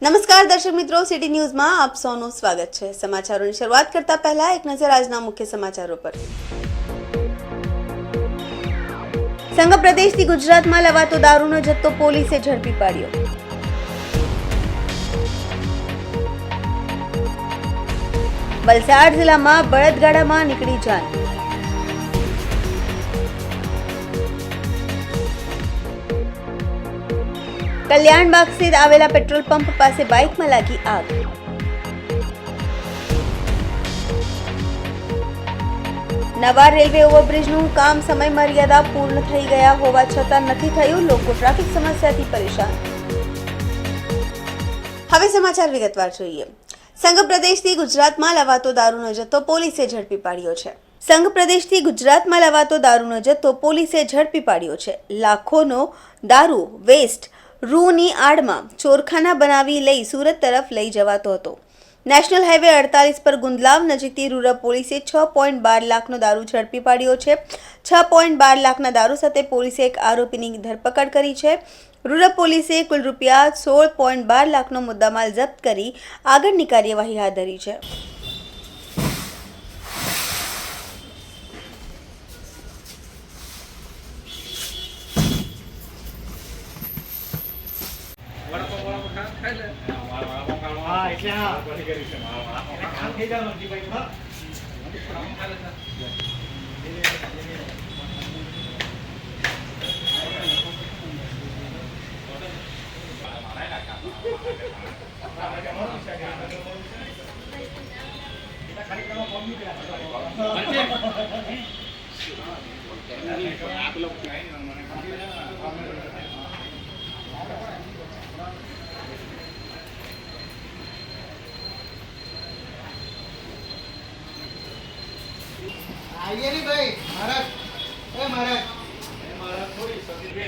નમસ્કાર દર્શક મિત્રો, સિટી ન્યૂઝમાં આપ સૌનું સ્વાગત છે। સમાચારોની શરૂઆત કરતા પહેલા એક નજર આજના મુખ્ય સમાચારો પર। સંઘ પ્રદેશથી ગુજરાતમાં લવાતો દારૂનો જથ્થો પોલીસે ઝડપી પાડ્યો। વલસાડ જિલ્લામાં બળદગાડામાં નીકળી જાન। કલ્યાણબાગ સ્થિત આવેલા પેટ્રોલ પંપ પાસે બાઇકમાં લાગી આગ। નવા રેલવે ઓવરબ્રિજનું કામ સમય મર્યાદા પૂર્ણ થઈ ગયા હોવા છતાં નથી થયું, લોકો ટ્રાફિક સમસ્યાથી પરેશાન। હવે સમાચાર વિગતવાર જોઈએ। સંઘ પ્રદેશથી ગુજરાતમાં લવાતો દારૂનો જથ્થો પોલીસે ઝડપી પાડ્યો છે। સંઘ પ્રદેશથી ગુજરાતમાં લવાતો દારૂનો જથ્થો પોલીસે ઝડપી પાડ્યો છે। લાખોનો દારૂ વેસ્ટ રૂની આડમાં ચોરખાના બનાવી લઈ સુરત તરફ લઈ જવાતો હતો। નેશનલ હાઈવે 48 પર ગુંદલાવ નજીકથી રૂરલ પોલીસે 6.12 લાખનો દારૂ ઝડપી પાડ્યો છે। 6.12 લાખના દારૂ સાથે પોલીસે એક આરોપીની ધરપકડ કરી છે। રૂરલ પોલીસે કુલ રૂપિયા 16.12 લાખનો મુદ્દામાલ જપ્ત કરી આગળની કાર્યવાહી હાથ ધરી છે। आइए नहीं भाई महाराज महाराज थोड़ी सब्जी दे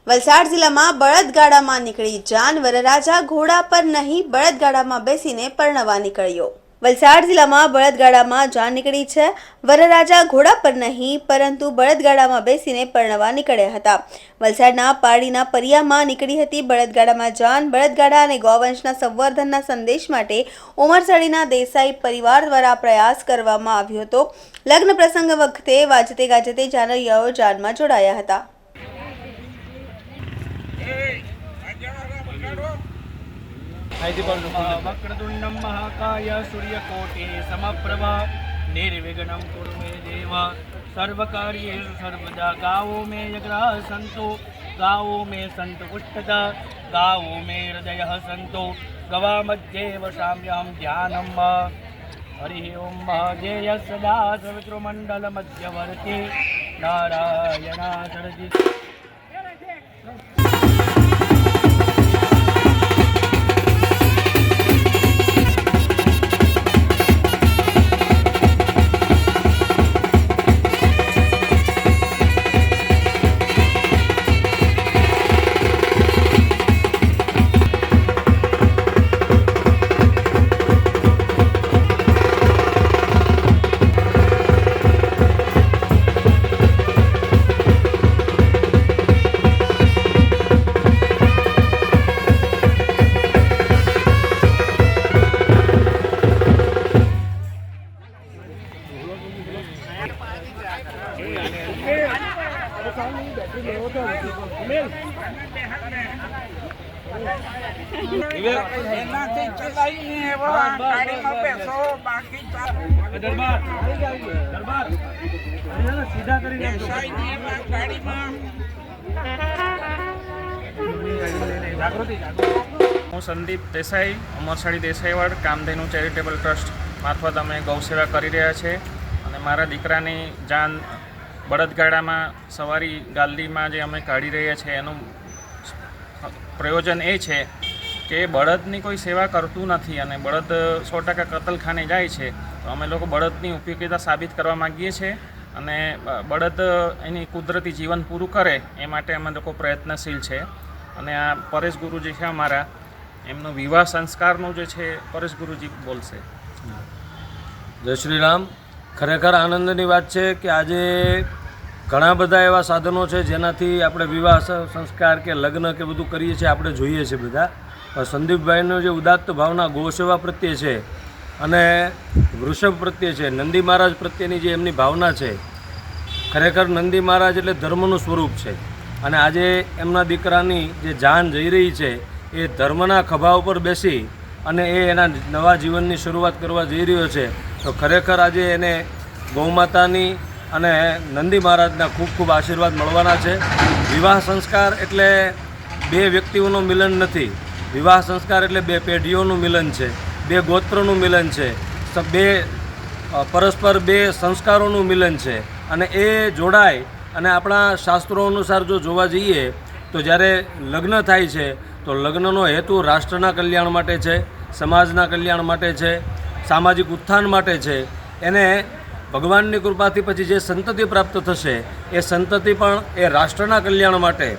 વલસાડ જિલ્લામાં બળદગાડામાં નીકળી જાન। વરરાજા ઘોડા પર નહીં, બળદગાડામાં બેસીને પરણવા નીકળ્યો। વલસાડ જિલ્લામાં બળદગાડામાં જાન નીકળી છે। વરરાજા ઘોડા પર નહીં પરંતુ બળદગાડામાં બેસીને પરણવા નીકળ્યા હતા। વલસાડના પારડીના પરિયામાં નીકળી હતી બળદગાડામાં જાન। બળદગાડા અને ગૌવંશના સંવર્ધનના સંદેશ માટે ઉમરસાડીના દેસાઈ પરિવાર દ્વારા પ્રયાસ કરવામાં આવ્યો હતો। લગ્ન પ્રસંગ વખતે વાજતે ગાજતે જાનૈયાઓ જાનમાં જોડાયા હતા। वक्रतुण्डं महाकाय सूर्यकोटि समप्रभा निर्विघ्नं कुरु मे देव सर्वकार्येषु सर्वदा। गावो मे यज्ञः सन्तु, गावो मे सन्तु पुष्टता, गावो मे हृदयः सन्तु, गवामध्ये वसाम्यहं ध्यानं। हरिः ओं जय सदा सवितृमण्डलमध्यवर्ती नारायणाचरति। सीधा હું સંદીપ દેસાઈ, ઉમરસાડી દેસાઈવાડ કામધેનુ ચેરિટેબલ ટ્રસ્ટ મારફત અમે ગૌસેવા કરી રહ્યા છે અને મારા દીકરાની જાન બળદગાડામાં સવારી ગાલ્ડીમાં જે અમે કાઢી રહ્યા છીએ એનું પ્રયોજન એ છે કે બળદની કોઈ સેવા કરતું નથી અને બળદ 100% કતલખાને જાય છે. તો અમે લોકો બળદની ઉપયોગિતા સાબિત કરવા માગીએ છીએ અને બળદ એની કુદરતી જીવન પૂરું કરે એ માટે અમે લોકો પ્રયત્નશીલ છે. અને આ પરેશ ગુરુજી છે અમારા, એમનો વિવાહ સંસ્કારનું જે છે પરેશ ગુરુજી બોલશે. જય શ્રી રામ. ખરેખર આનંદની વાત છે કે આજે ઘણા બધા એવા સાધનો છે જેનાથી આપણે વિવાહ સંસ્કાર કે લગ્ન કે બધું કરીએ છીએ, આપણે જોઈએ છીએ બધા. સંદીપભાઈનો જે ઉદાત્ત ભાવના ગૌસેવા પ્રત્યે છે અને વૃષભ પ્રત્યે છે, નંદી મહારાજ પ્રત્યેની જે એમની ભાવના છે, ખરેખર નંદી મહારાજ એટલે ધર્મનું સ્વરૂપ છે. અને આજે એમના દીકરાની જે જાન જઈ રહી છે એ ધર્મના ખભા ઉપર બેસી અને એ એના નવા જીવનની શરૂઆત કરવા જઈ રહ્યો છે. તો ખરેખર આજે એને ગૌમાતાની અને નંદી મહારાજના ખૂબ ખૂબ આશીર્વાદ મળવાના છે. વિવાહ સંસ્કાર એટલે બે વ્યક્તિઓનું મિલન નથી. વિવાહ સંસ્કાર એટલે બે પેઢીઓનું મિલન છે, બે ગોત્રનું મિલન છે, પરસ્પર બે સંસ્કારોનું મિલન છે. અને એ જોડાય અને આપણા શાસ્ત્રો અનુસાર જો જોવા જઈએ તો જ્યારે લગ્ન થાય છે તો લગ્નનો હેતુ રાષ્ટ્રના કલ્યાણ માટે છે, સમાજના કલ્યાણ માટે છે, સામાજિક ઉત્થાન માટે છે. એને ભગવાનની કૃપાથી પછી જે સંતતિ પ્રાપ્ત થશે એ સંતતિ પણ એ રાષ્ટ્રના કલ્યાણ માટે,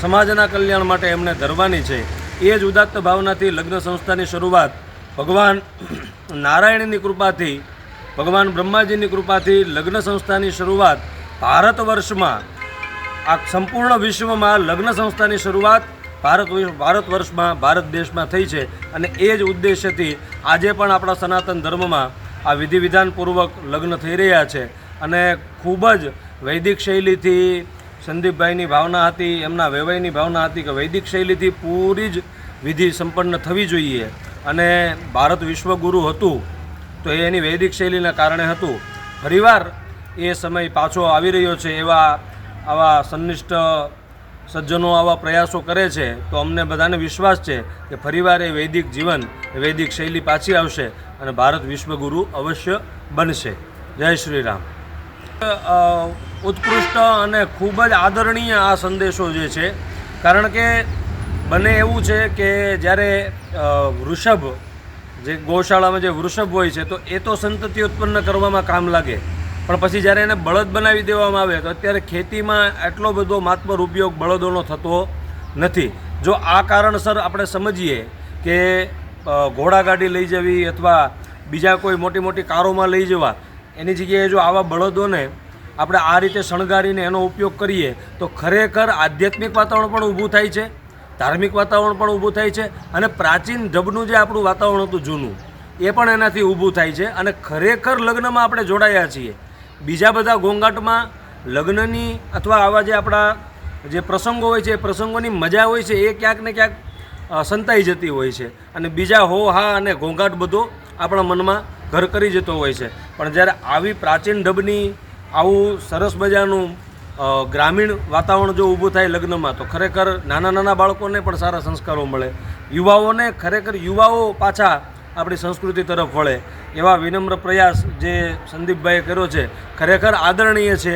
સમાજના કલ્યાણ માટે એમને ધરવાની છે. એ જ ઉદાત્ત ભાવનાથી લગ્ન સંસ્થાની શરૂઆત ભગવાન નારાયણની કૃપાથી, ભગવાન બ્રહ્માજીની કૃપાથી લગ્ન સંસ્થાની શરૂઆત ભારત વર્ષમાં, આ સંપૂર્ણ વિશ્વમાં લગ્ન સંસ્થાની શરૂઆત ભારત વર્ષમાં, ભારત દેશમાં થઈ છે. અને એ જ ઉદ્દેશ્યથી આજે પણ આપણા સનાતન ધર્મમાં આ વિધિ વિધાનપૂર્વક લગ્ન થઈ રહ્યા છે. અને ખૂબ જ વૈદિક શૈલીથી સંદીપભાઈની ભાવના હતી, એમના વેવાઈની ભાવના હતી કે વૈદિક શૈલીથી પૂરી જ વિધિ સંપન્ન થવી જોઈએ. અને ભારત વિશ્વગુરુ હતું તો એ એની વૈદિક શૈલીના કારણે હતું. ફરીવાર એ સમય પાછો આવી રહ્યો છે. આવા સંનિષ્ઠ સજ્જનો આવા પ્રયાસો કરે છે તો અમને બધાને વિશ્વાસ છે કે ફરીવાર એ વૈદિક જીવન, વૈદિક શૈલી પાછી આવશે અને ભારત વિશ્વગુરુ અવશ્ય બનશે. જય શ્રી રામ. ઉત્કૃષ્ટ અને ખૂબ જ આદરણીય આ સંદેશો જે છે, કારણ કે બને એવું છે કે જ્યારે વૃષભ, જે ગૌશાળામાં જે વૃષભ હોય છે તો એ તો સંતતિ ઉત્પન્ન કરવામાં કામ લાગે, પણ પછી જ્યારે એને બળદ બનાવી દેવામાં આવે તો અત્યારે ખેતીમાં એટલો બધો માતબર ઉપયોગ બળદોનો થતો નથી. જો આ કારણસર આપણે સમજીએ કે ઘોડાગાડી લઈ જવી અથવા બીજા કોઈ મોટી મોટી કારોમાં લઈ જવા, એની જગ્યાએ જો આવા બળદોને આપણે આ રીતે શણગારીને એનો ઉપયોગ કરીએ તો ખરેખર આધ્યાત્મિક વાતાવરણ પણ ઊભું થાય છે, ધાર્મિક વાતાવરણ પણ ઊભું થાય છે. અને પ્રાચીન ઢબનું જે આપણું વાતાવરણ હતું જૂનું, એ પણ એનાથી ઊભું થાય છે. અને ખરેખર લગ્નમાં આપણે જોડાયા છીએ. બીજા બધા ઘોંઘાટમાં લગ્નની અથવા આવા જે આપણા જે પ્રસંગો હોય છે એ પ્રસંગોની મજા હોય છે એ ક્યાંક ને ક્યાંક સંતાઈ જતી હોય છે. અને બીજા હો હા અને ઘોંઘાટ બધો આપણા મનમાં ઘર કરી જતો હોય છે. પણ જ્યારે આવી પ્રાચીન ઢબની આવું સરસ મજાનું ગ્રામીણ વાતાવરણ જો ઊભું થાય લગ્નમાં તો ખરેખર નાના નાના બાળકોને પણ સારા સંસ્કારો મળે, યુવાઓને ખરેખર યુવાઓ પાછા આપણી સંસ્કૃતિ તરફ વળે. એવા વિનમ્ર પ્રયાસ જે સંદીપભાઈએ કર્યો છે ખરેખર આદરણીય છે.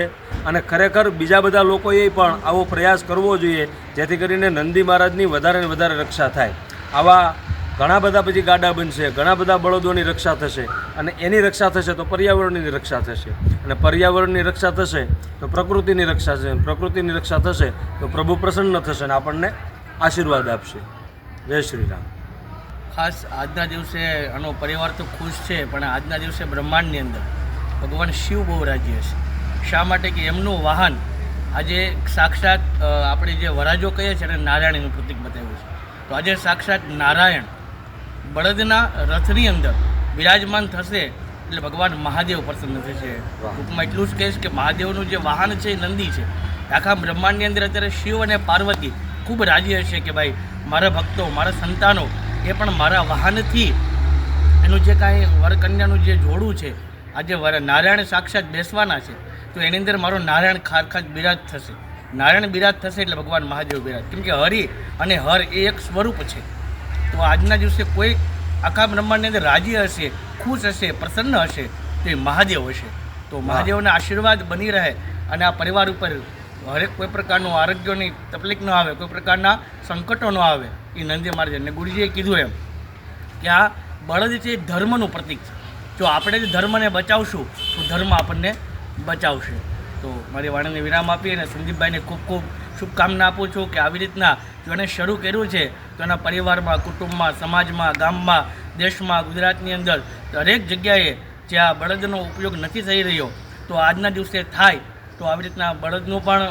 અને ખરેખર બીજા બધા લોકોએ પણ આવો પ્રયાસ કરવો જોઈએ જેથી કરીને નંદી મહારાજની વધારે ને વધારે રક્ષા થાય. આવા ઘણા બધા પછી ગાડા બનશે, ઘણા બધા બળદોની રક્ષા થશે અને એની રક્ષા થશે તો પર્યાવરણની રક્ષા થશે અને પર્યાવરણની રક્ષા થશે તો પ્રકૃતિની રક્ષા થશે, પ્રકૃતિની રક્ષા થશે તો પ્રભુ પ્રસન્ન થશે અને આપણને આશીર્વાદ આપશે. જય શ્રી રામ. ખાસ આજના દિવસે આનો પરિવાર તો ખુશ છે, પણ આજના દિવસે બ્રહ્માંડની અંદર ભગવાન શિવ બહુ રાજી હશે. શા માટે કે એમનું વાહન આજે સાક્ષાત આપણે જે વરાજો કહીએ છીએ એને નારાયણનું પ્રતીક બતાવ્યું છે. તો આજે સાક્ષાત નારાયણ બળદના રથની અંદર બિરાજમાન થશે એટલે ભગવાન મહાદેવ પ્રસન્ન થશે. ટૂંકમાં એટલું જ કહીશ કે મહાદેવનું જે વાહન છે એ નંદી છે. આખા બ્રહ્માંડની અંદર અત્યારે શિવ અને પાર્વતી ખૂબ રાજી હશે કે ભાઈ મારા ભક્તો, મારા સંતાનો એ પણ મારા વાહનથી એનું જે કાંઈ વરકન્યાનું જે જોડું છે, આજે નારાયણ સાક્ષાત બેસવાના છે તો એની અંદર મારો નારાયણ ખારખાત બિરાજ થશે. નારાયણ બિરાજ થશે એટલે ભગવાન મહાદેવ બિરાજ, કેમ કે હરિ અને હર એ એક સ્વરૂપ છે. તો આજના દિવસે કોઈ આખા બ્રહ્માંડની અંદર રાજી હશે, ખુશ હશે, પ્રસન્ન હશે તો એ મહાદેવ હશે. તો મહાદેવના આશીર્વાદ બની રહે અને આ પરિવાર ઉપર હરેક કોઈ પ્રકારનું આરોગ્યની તકલીફ ન આવે, કોઈ પ્રકારના સંકટો ન આવે, એ નંદી મહારાજ. અને ગુરુજીએ કીધું એમ કે આ બળદ છે એ ધર્મનું પ્રતીક છે. જો આપણે જ ધર્મને બચાવશું તો ધર્મ આપણને બચાવશે. તો મારી વાણીને વિરામ આપી અને સંદીપભાઈને ખૂબ ખૂબ શુભકામના આપું છું કે આવી રીતના જો એને શરૂ કર્યું છે તો એના પરિવારમાં, કુટુંબમાં, સમાજમાં, ગામમાં, દેશમાં, ગુજરાતની અંદર દરેક જગ્યાએ જે આ બળદનો ઉપયોગ નથી થઈ રહ્યો તો આજના દિવસે થાય તો આવી રીતના બળદનું પણ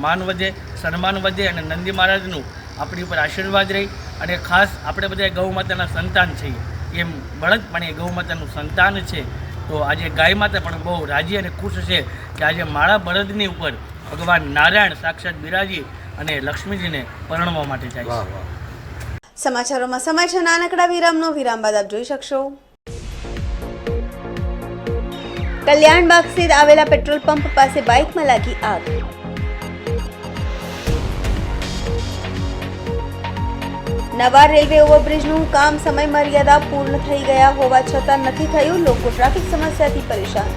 માન વધે, સન્માન વધે અને નંદી મહારાજનું આપણી ઉપર આશીર્વાદ રહે. અને ખાસ આપણે બધા ગૌ માતાના સંતાન છીએ, એમ બળદ પણ એ ગૌ માતાનું સંતાન છે. તો આજે ગાય માતા પણ બહુ રાજી અને ખુશ છે કે આજે મારા બળદની ઉપર ભગવાન નારાયણ સાક્ષાત બિરાજી અને લક્ષ્મીજીને પરણવા માટે જાય છે. સમાચારોમાં સમય છે નાનકડા વિરામનો. વિરામ બાદ આપ જોઈ શકશો કલ્યાણબાગ સ્થિત આવેલા પેટ્રોલ પંપ પાસે બાઇકમાં લાગી આગ. નવા રેલવે ઓવરબ્રિજનું કામ સમય મર્યાદા પૂર્ણ થઈ ગયા હોવા છતાં નથી થયું, લોકો ટ્રાફિક સમસ્યાથી પરેશાન.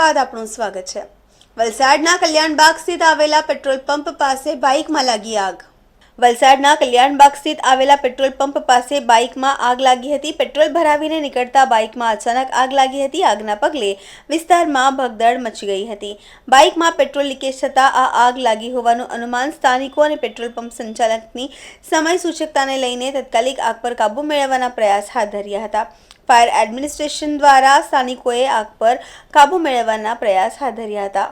બાદ આપણું સ્વાગત છે. વલસાડના કલ્યાણબાગ સ્થિત આવેલા પેટ્રોલ પંપ પાસે બાઇકમાં લાગી આગ. વલસાડના કલ્યાણબાગ સ્થિત આવેલા પેટ્રોલ પંપ પાસે બાઇકમાં આગ લાગી હતી. પેટ્રોલ ભરાવીને નીકળતા બાઇકમાં અચાનક આગ લાગી હતી. આગના પગલે વિસ્તારમાં ભગદડ મચી ગઈ હતી. બાઇકમાં પેટ્રોલ લીકેજ થતાં આ આગ લાગી હોવાનું અનુમાન સ્થાનિકો અને પેટ્રોલ પંપ સંચાલકની સમય સૂચકતાને લઈને તાત્કાલિક આગ પર કાબૂ મેળવવાના પ્રયાસ હાથ ધર્યા હતા. ફાયર એડમિનિસ્ટ્રેશન દ્વારા સ્થાનિકોએ આગ પર કાબૂ મેળવવાના પ્રયાસ હાથ ધર્યા હતા.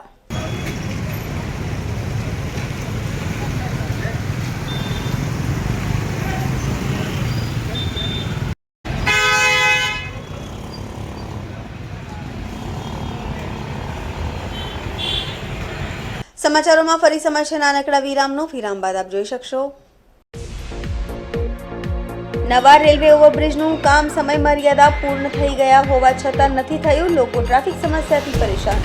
સમાચારોમાં ફરી સમય છે નાનકડા વિરામનો. વિરામ બાદ આપ જોઈ શકશો નવા રેલવે ઓવરબ્રિજનું કામ સમય મર્યાદા પૂર્ણ થઈ ગયા હોવા છતાં નથી થયું, લોકો ટ્રાફિક સમસ્યાથી પરેશાન.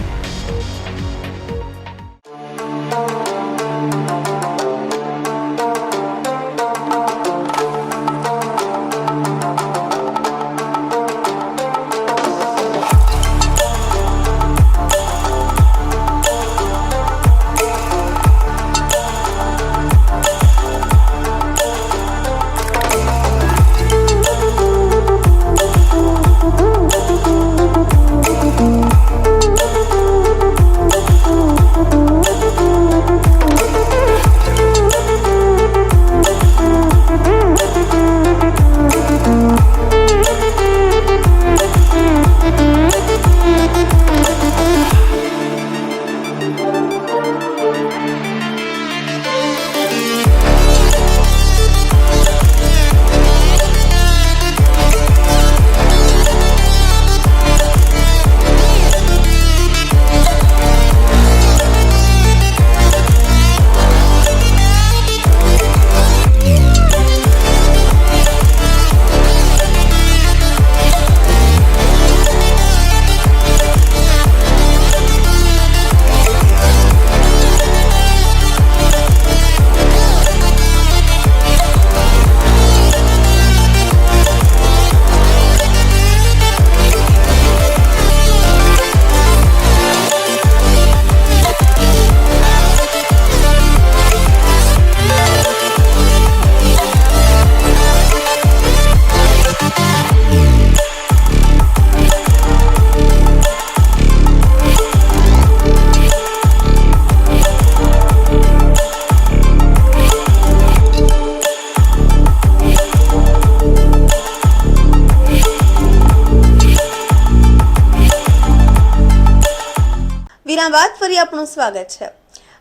વિરામ બાદ ફરી આપનું સ્વાગત છે।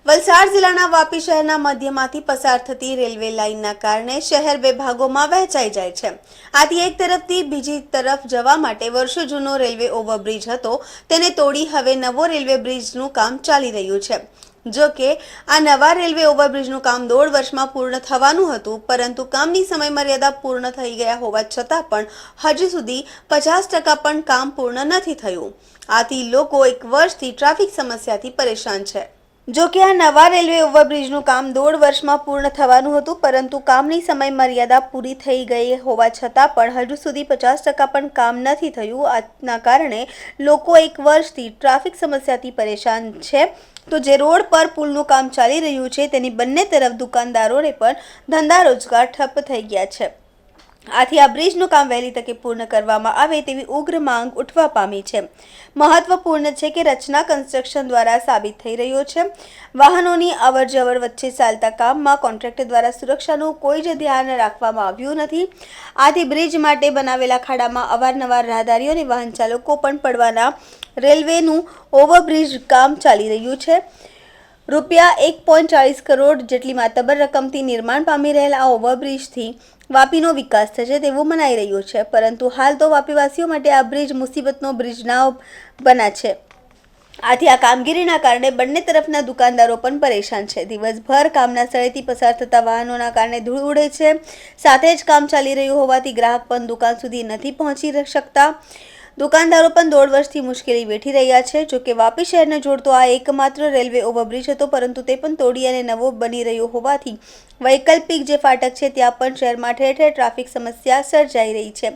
વલસાડ જિલ્લાના વાપી શહેરના મધ્યમાંથી પસાર થતી રેલવે લાઇનના કારણે શહેર બે ભાગોમાં વહેંચાઈ જાય છે। આથી એક તરફથી બીજી તરફ જવા માટે વર્ષો જૂનો રેલવે ઓવરબ્રિજ હતો તેને તોડી હવે નવો રેલવે બ્રિજનું કામ ચાલી રહ્યું છે। જો કે આ નવા રેલવે ઓવરબ્રિજનું કામ 1.5 વર્ષમાં પૂર્ણ થવાનું હતું, પરંતુ કામની સમયમર્યાદા પૂર્ણ થઈ ગયા હોવા છતાં પણ હજુ સુધી 50% પણ કામ પૂર્ણ નથી થયું। આથી લોકો 1 વર્ષથી ટ્રાફિક સમસ્યાથી પરેશાન છે। જો કે આ નવા રેલવે ઓવરબ્રિજનું કામ 1.5 વર્ષમાં પૂર્ણ થવાનું હતું, પરંતુ કામની સમયમર્યાદા પૂરી થઈ ગઈ હોવા છતાં પણ હજુ સુધી 50% પણ કામ નથી થયું। આના કારણે લોકો 1 વર્ષથી ટ્રાફિક સમસ્યાથી પરેશાન છે। તો જે રોડ પર પુલનું કામ ચાલી રહ્યું છે તેની બંને તરફ દુકાનદારોને પણ ધંધા રોજગાર ઠપ થઈ ગયા છે। આથી આ બ્રિજનું કામ વહેલી તકે પૂર્ણ કરવામાં આવે તેવી ઉગ્ર માંગ ઉઠવા પામી છે। મહત્વપૂર્ણ છે કે રચના કન્સ્ટ્રક્શન દ્વારા સાબિત થઈ રહ્યો છે। વાહનોની અવરજવર વચ્ચે ચાલતા કામમાં કોન્ટ્રાક્ટર દ્વારા સુરક્ષાનું કોઈ જ ધ્યાન રાખવામાં આવ્યું નથી। આથી બ્રિજ માટે બનાવેલા ખાડામાં અવારનવાર રાહદારીઓ અને વાહન ચાલકો પણ પડવાના રેલવેનું ઓવરબ્રિજ કામ ચાલી રહ્યું છે। રૂપિયા 1.40 કરોડ જેટલી માતબર રકમથી નિર્માણ પામી રહેલા આ ઓવરબ્રિજથી વાપીનો વિકાસ થશે તેવું મનાઈ રહ્યું છે, પરંતુ હાલ તો વાપીવાસીઓ માટે આ બ્રિજ મુસીબતનો બ્રિજ ના બના છે। આથી આ કામગીરીના કારણે બંને તરફના દુકાનદારો પણ પરેશાન છે। દિવસભર કામના સ્થળેથી પસાર થતા વાહનોના કારણે ધૂળ ઉડે છે। સાથે જ કામ ચાલી રહ્યું હોવાથી ગ્રાહક પણ દુકાન સુધી નથી પહોંચી શકતા। દુકાનદારો પણ 1.5 વર્ષથી મુશ્કેલી વેઠી રહ્યા છે। જો કે વાપી શહેરને જોડતો આ એકમાત્ર રેલવે ઓવરબ્રિજ હતો, પરંતુ તે પણ તોડી અને નવો બની રહ્યો હોવાથી વૈકલ્પિક જે ફાટક છે ત્યાં પણ શહેરમાં ઠેર ઠેર ટ્રાફિક સમસ્યા સર્જાઈ રહી છે।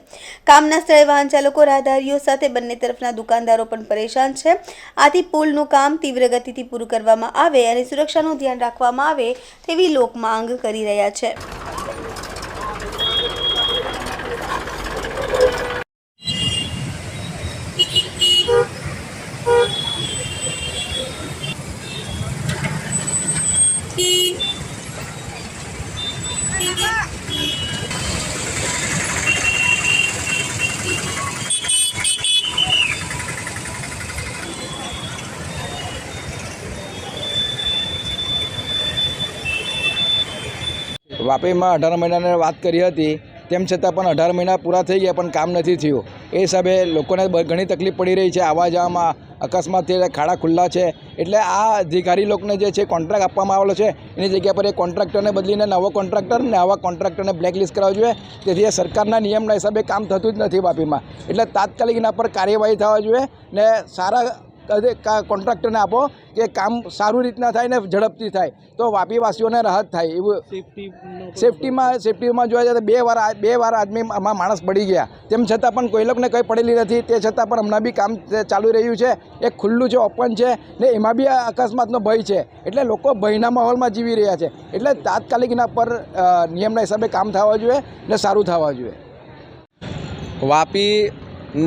કામના સ્થળે વાહન ચાલકો રાહદારીઓ સાથે બંને તરફના દુકાનદારો પણ પરેશાન છે। આથી પુલનું કામ તીવ્ર ગતિથી પૂરું કરવામાં આવે અને સુરક્ષાનું ધ્યાન રાખવામાં આવે તેવી લોક માંગ કરી રહ્યા છે। વાપીમાં 18 મહિનાની વાત કરી હતી, તેમ છતાં પણ 18 મહિના પૂરા થઈ ગયા પણ કામ નથી થયું। એ હિસાબે લોકોને ઘણી તકલીફ પડી રહી છે। આવવા જવામાં અકસ્માત થઈ ખાડા ખુલ્લા છે, એટલે આ અધિકારી લોકોને જે છે કોન્ટ્રાક્ટ આપવામાં આવેલો છે એની જગ્યા પર એ કોન્ટ્રાક્ટરને બદલીને નવો કોન્ટ્રાક્ટર ને આવા કોન્ટ્રાક્ટરને બ્લેકલિસ્ટ કરાવવું જોઈએ। તેથી સરકારના નિયમના હિસાબે કામ થતું જ નથી વાપીમાં, એટલે તાત્કાલિક એના પર કાર્યવાહી થવા જોઈએ ને સારા કોન્ટ્રાક્ટરને આપો કે કામ સારું રીતના થાય ને ઝડપથી થાય, તો વાપીવાસીઓને રાહત થાય। એવું સેફટીમાં જોવા જાય તો બે વાર આદમી આમાં માણસ પડી ગયા, તેમ છતાં પણ કોઈ લોકોને કંઈ પડેલી નથી। તે છતાં પણ હમણાં બી કામ ચાલુ રહ્યું છે, એક ખુલ્લું છે, ઓપન છે ને એમાં બી અકસ્માતનો ભય છે, એટલે લોકો ભયના માહોલમાં જીવી રહ્યા છે। એટલે તાત્કાલિક એના પર નિયમના હિસાબે કામ થવા જોઈએ ને સારું થવા જોઈએ। વાપી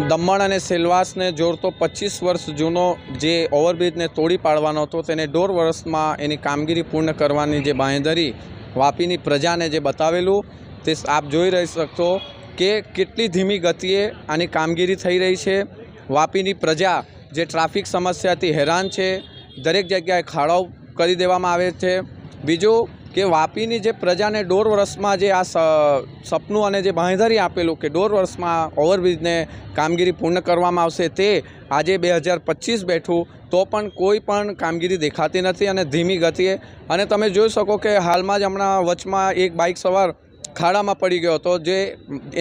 દમણ અને સેલવાસને જોડતો 25 વર્ષ જૂનો જે ઓવરબ્રિજને તોડી પાડવાનો હતો તેને 1.5 વર્ષમાં એની કામગીરી પૂર્ણ કરવાની જે બાંહેધરી વાપીની પ્રજાને જે બતાવેલું તે આપ જોઈ રહી શકશો કે કેટલી ધીમી ગતિએ આની કામગીરી થઈ રહી છે। વાપીની પ્રજા જે ટ્રાફિક સમસ્યાથી હેરાન છે, દરેક જગ્યાએ ખાડાઓ કરી દેવામાં આવે છે। બીજું કે વાપીની જે પ્રજાને 1.5 વર્ષમાં જે આ સપનું અને જે બાંહેધરી આપેલું કે 1.5 વર્ષમાં ઓવરબ્રિજને કામગીરી પૂર્ણ કરવામાં આવશે, તે આજે 2025 બેઠું તો પણ કોઈ પણ કામગીરી દેખાતી નથી અને ધીમી ગતિએ। અને તમે જોઈ શકો કે હાલમાં જ હમણાં વચમાં એક બાઇક સવાર ખાડામાં પડી ગયો હતો, જે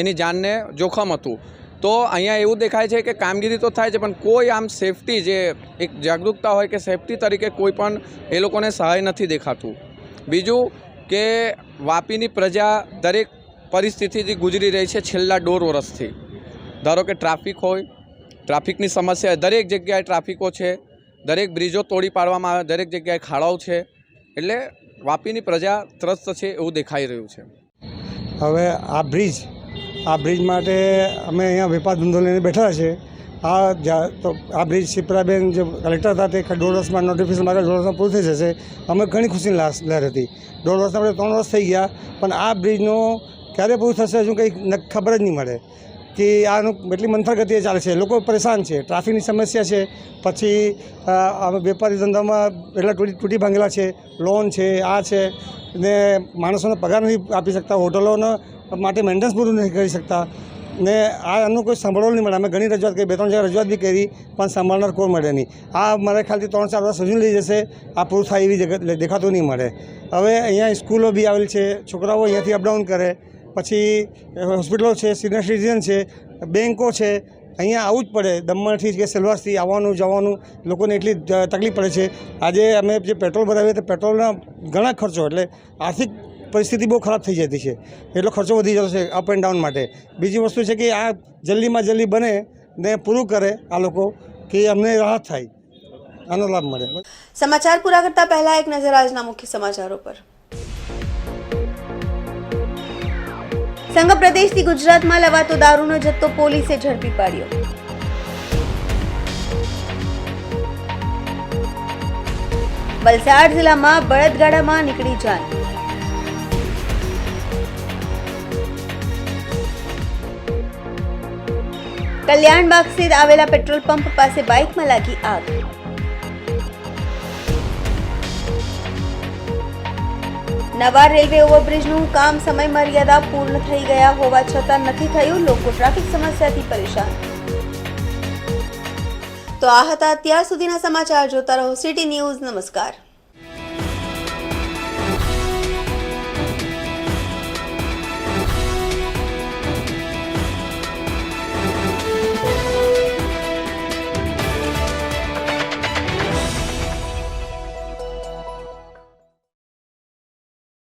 એની જાનને જોખમ હતું। તો અહીંયા એવું દેખાય છે કે કામગીરી તો થાય છે પણ કોઈ આમ સેફટી જે એક જાગૃતતા હોય કે સેફટી તરીકે કોઈ પણ એ લોકોને સહાય નથી દેખાતું। બીજું કે વાપીની પ્રજા દરેક પરિસ્થિતિથી ગુજરી રહી છે છેલ્લા 1.5 વર્ષથી। ધારો કે ટ્રાફિક હોય, ટ્રાફિકની સમસ્યા દરેક જગ્યાએ ટ્રાફિકો છે, દરેક બ્રિજો તોડી પાડવામાં આવે, દરેક જગ્યાએ ખાડાઓ છે, એટલે વાપીની પ્રજા ત્રસ્ત છે એવું દેખાઈ રહ્યું છે। હવે આ બ્રિજ માટે અમે અહીંયા વેપાર ધંધો લઈને બેઠા છે। આ બ્રિજ શિપ્રાબેન જે કલેક્ટર હતા તે 1.5 વર્ષમાં નોટિફિકેશન માગે 1.5 વર્ષમાં પૂરું થઈ જશે। અમે ઘણી ખુશીની લહેર હતી। 1.5 વર્ષમાં આપણે 3 વર્ષ થઈ ગયા, પણ આ બ્રિજનો ક્યારે પૂરું થશે હજુ કંઈ ખબર જ નહીં મળે। કે આનું એટલી મંથર ગતિએ ચાલે છે, લોકો પરેશાન છે, ટ્રાફિકની સમસ્યા છે, પછી વેપારી ધંધામાં એટલા તૂટી ભાંગેલા છે, લોન છે, આ છે ને માણસોને પગાર નથી આપી શકતા, હોટલોનો માટે મેન્ટેનન્સ પૂરું નથી કરી શકતા ને આનું કોઈ સાંભળવા નહીં મળે. અમે ઘણી રજૂઆત કરી, 2-3 જગ્યાએ રજૂઆત બી કરી, પણ સાંભળનાર કોઈ મળે નહીં. આ મારા ખ્યાલથી 3-4 વર્ષ સુધી લઈ જશે, આ પૂરું થાય એવી જગ્યા દેખાતું નહીં મળે. હવે અહીંયા સ્કૂલો બી આવેલી છે, છોકરાઓ અહીંયાથી અપડાઉન કરે, પછી હોસ્પિટલો છે, સિનિયર સિટીઝન છે, બેન્કો છે, અહીંયા આવવું જ પડે. દમણથી કે સેલવાસથી આવવાનું જવાનું લોકોને એટલી તકલીફ પડે છે. આજે અમે જે પેટ્રોલ ભરાવીએ તો પેટ્રોલના ઘણા ખર્ચો, એટલે આર્થિક પરિસ્થિતિ બહુ ખરાબ થઈ જતી છે, એટલો ખર્ચો વધી જતો છે અપ એન્ડ ડાઉન માટે. બીજી વસ્તુ છે કે આ જલ્દીમાં જલ્દી બને ને પૂરું કરે આ લોકો, કે અમને રાહત થાય, આનો લાભ મળે. સમાચાર પૂરા કરતા પહેલા એક નજર આજના મુખ્ય સમાચારો પર. સંઘ પ્રદેશથી ગુજરાતમાં લવાતો દારૂનો જથ્થો પોલીસે ઝડપી પાડ્યો. વલસાડ જિલ્લામાં બળદગાડામાં નીકળી જાન. કલ્યાણબાગ સ્થિત આવેલા પેટ્રોલ પંપ પાસે બાઇકમાં લાગી આગ. નવા રેલવે ઓવરબ્રિજનું કામ સમય મર્યાદા પૂર્ણ થઈ ગયા હોવા છતાં નથી થયું, લોકો ટ્રાફિક સમસ્યાથી પરેશાન. તો આ હતા અત્યાર સુધીના સમાચાર. જોતા રહો સિટી ન્યૂઝ. નમસ્કાર.